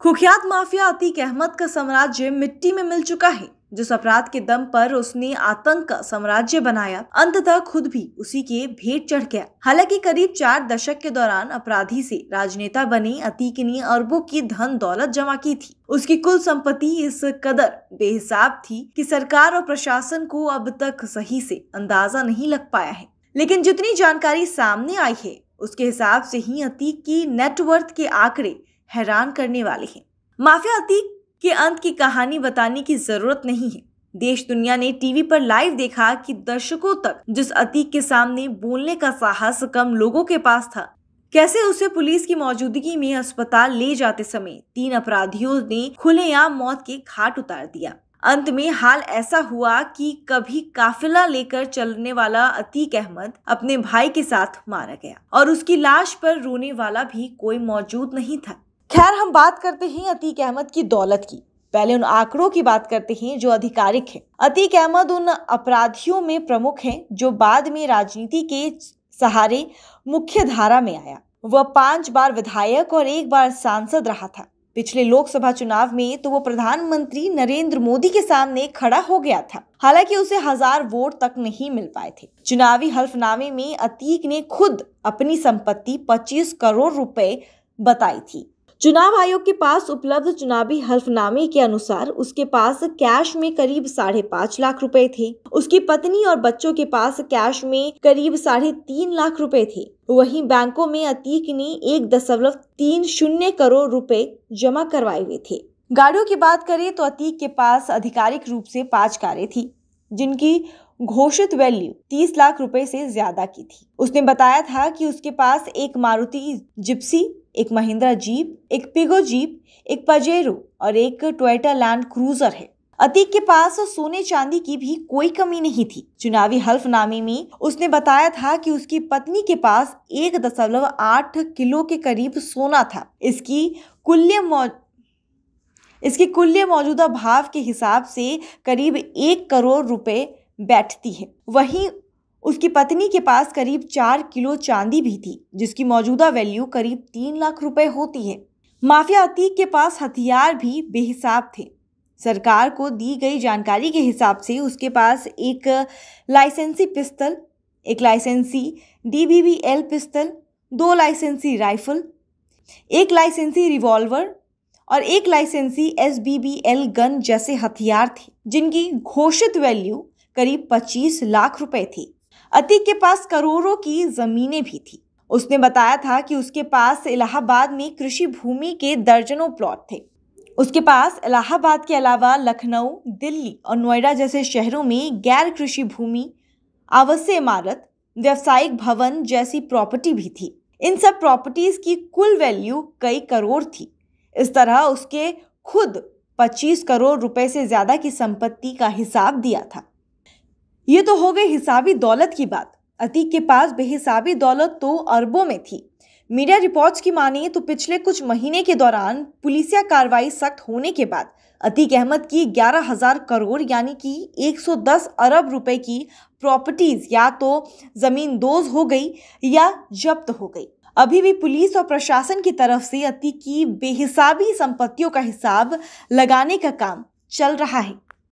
कुख्यात माफिया अतीक अहमद का साम्राज्य मिट्टी में मिल चुका है। जिस अपराध के दम पर उसने आतंक का साम्राज्य बनाया, अंततः खुद भी उसी के भेंट चढ़ गया। हालांकि करीब 4 दशक के दौरान अपराधी से राजनेता बने अतीक ने अरबों की धन दौलत जमा की थी। उसकी कुल संपत्ति इस कदर बेहिसाब थी कि सरकार और प्रशासन को अब तक सही से अंदाजा नहीं लग पाया है। लेकिन जितनी जानकारी सामने आई है, उसके हिसाब से ही अतीक की नेटवर्थ के आंकड़े हैरान करने वाले हैं। माफिया अतीक के अंत की कहानी बताने की जरूरत नहीं है। देश दुनिया ने टीवी पर लाइव देखा कि दशकों तक जिस अतीक के सामने बोलने का साहस कम लोगों के पास था, कैसे उसे पुलिस की मौजूदगी में अस्पताल ले जाते समय 3 अपराधियों ने खुलेआम मौत के घाट उतार दिया। अंत में हाल ऐसा हुआ कि कभी काफिला लेकर चलने वाला अतीक अहमद अपने भाई के साथ मारा गया और उसकी लाश पर रोने वाला भी कोई मौजूद नहीं था। खैर, हम बात करते हैं अतीक अहमद की दौलत की। पहले उन आंकड़ों की बात करते हैं जो आधिकारिक है। अतीक अहमद उन अपराधियों में प्रमुख है जो बाद में राजनीति के सहारे मुख्य धारा में आया। वह 5 बार विधायक और 1 बार सांसद रहा था। पिछले लोकसभा चुनाव में तो वो प्रधानमंत्री नरेंद्र मोदी के सामने खड़ा हो गया था। हालांकि उसे 1000 वोट तक नहीं मिल पाए थे। चुनावी हल्फनामे में अतीक ने खुद अपनी संपत्ति 25 करोड़ रुपए बताई थी। चुनाव आयोग के पास उपलब्ध चुनावी हल्फनामे के अनुसार उसके पास कैश में करीब 5.5 लाख रुपए थे। उसकी पत्नी और बच्चों के पास कैश में करीब 3.5 लाख रुपए थे। वहीं बैंकों में अतीक ने 1.30 करोड़ रुपए जमा करवाए हुए थे। गाड़ियों की बात करें तो अतीक के पास आधिकारिक रूप से 5 कारें थी, जिनकी घोषित वैल्यू 30 लाख रुपए से ज्यादा की थी। उसने बताया था कि उसके पास एक मारुति जिप्सी, एक महिंद्रा जीप, एक पिगो जीप, एक पजेरो और एक टोयोटा लैंड क्रूजर है। अतीक के पास सोने चांदी की भी कोई कमी नहीं थी। चुनावी हल्फनामे में उसने बताया था कि उसकी पत्नी के पास 1.8 किलो के करीब सोना था। इसकी कुल्य मौजूदा भाव के हिसाब से करीब 1 करोड़ रुपए बैठती है। वहीं उसकी पत्नी के पास करीब 4 किलो चांदी भी थी, जिसकी मौजूदा वैल्यू करीब 3 लाख रुपए होती है। माफिया अतीक के पास हथियार भी बेहिसाब थे। सरकार को दी गई जानकारी के हिसाब से उसके पास एक लाइसेंसी पिस्तल, एक लाइसेंसी DBBL पिस्तल, 2 लाइसेंसी राइफल, एक लाइसेंसी रिवॉल्वर और एक लाइसेंसी SBBL गन जैसे हथियार थे, जिनकी घोषित वैल्यू करीब 25 लाख रुपए थी। अतीक के पास करोड़ों की जमीनें भी थी। उसने बताया था कि उसके पास इलाहाबाद में कृषि भूमि के दर्जनों प्लॉट थे। उसके पास इलाहाबाद के अलावा लखनऊ, दिल्ली और नोएडा जैसे शहरों में गैर कृषि भूमि, आवासीय इमारत, व्यावसायिक भवन जैसी प्रॉपर्टी भी थी। इन सब प्रॉपर्टीज की कुल वैल्यू कई करोड़ थी। इस तरह उसके खुद 25 करोड़ रुपए से ज्यादा की संपत्ति का हिसाब दिया था। ये तो हो गई हिसाबी दौलत की बात। अतीक के पास बेहिसाबी दौलत तो अरबों में थी। मीडिया रिपोर्ट्स की मानिए तो पिछले कुछ महीने के दौरान पुलिसिया कार्रवाई सख्त होने के बाद अतीक अहमद की 11,000 करोड़ यानी कि 110 अरब रुपए की प्रॉपर्टीज या तो जमीन दोज हो गई या जब्त हो गई। अभी भी पुलिस और प्रशासन की तरफ से अतीक की बेहिसाबी संपत्तियों का हिसाब लगाने का काम चल रहा है।